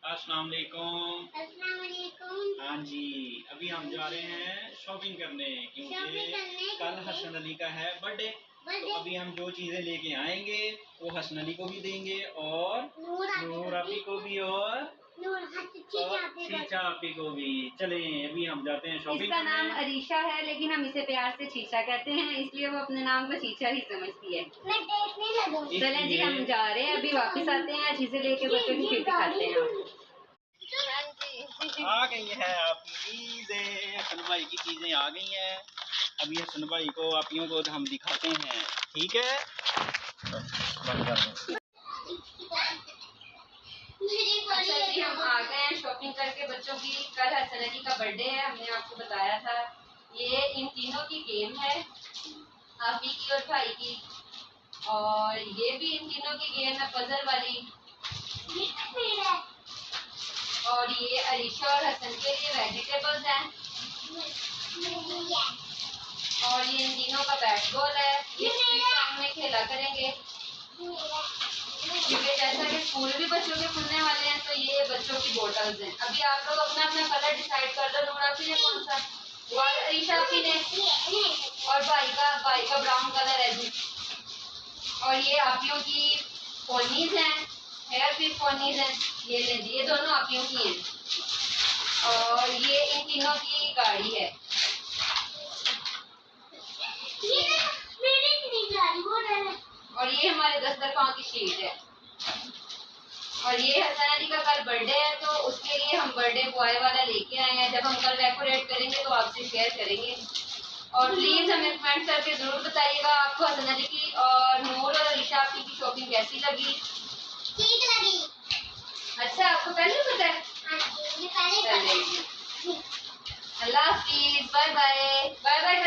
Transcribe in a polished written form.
अस्सलाम वालेकुम। अस्सलाम वालेकुम। हाँ जी, अभी हम जा रहे हैं शॉपिंग करने क्योंकि कल हसन अली का है बर्थडे। तो अभी हम जो चीज़ें लेके आएंगे वो हसन अली को भी देंगे और नूर आपी को भी और चीचा आपी को भी। चलें अभी हम जाते हैं शॉपिंग इसका करने। नाम अरीशा है लेकिन हम इसे प्यार से चीचा कहते हैं, इसलिए वो अपने नाम को चीचा ही समझती है। मैं देखने लगूंगी। चलें जी, हम जा रहे हैं, अभी वापस आते हैं, चीजें लेके बच्चों की फिर दिखाते हैं। आ गई है आपकी चीजें, हसन भाई की चीजें आ गई हैं। अभी हसन भाई को आपियों को हम दिखाते हैं, ठीक है। अच्छा जी, हम आ गए हैं शॉपिंग करके बच्चों की। कल हसन अली का बर्थडे है, हमने आपको बताया था। ये इन तीनों की गेम है, आपी की और भाई की। और ये भी इन तीनों की गेम है पजल वाली। और ये अरीशा और हसन के लिए वेजिटेबल्स हैं। और ये इन तीनों का बैट बॉल है, ये में खेला करेंगे। क्योंकि जैसा कि स्कूल भी बच्चों के खुलने वाले हैं, तो ये बच्चों की बोटल्स हैं। अभी आप लोग अपना अपना कलर डिसाइड कर दो। नूर आपी ने कौन सा, और अरीशा आपी ने, और भाई का ब्राउन कलर है जी। और ये आपियों की पोनीज हैं, हेयर पिन पोनीज हैं। ये ले जी, ये दोनों आपियों की हैं। और ये इन तीनों की गाड़ी है। और ये हमारे दस्तरखान की शीट है। और ये हसन अली का कल बर्थडे है, तो उसके लिए हम बर्थडे बॉय वाला लेके आए हैं। जब हम कल डेकोरेट करेंगे तो आपसे शेयर करेंगे। और प्लीज हमें कमेंट करके जरूर बताइएगा आपको हसन अली की और नूर और अरीशा आपकी की शॉपिंग कैसी लगी। ठीक लगी। अच्छा, आपको पहले पता है? हाँ जी, मैं पहले अल्लाह हाफिज, बाय बाय बाय बाय।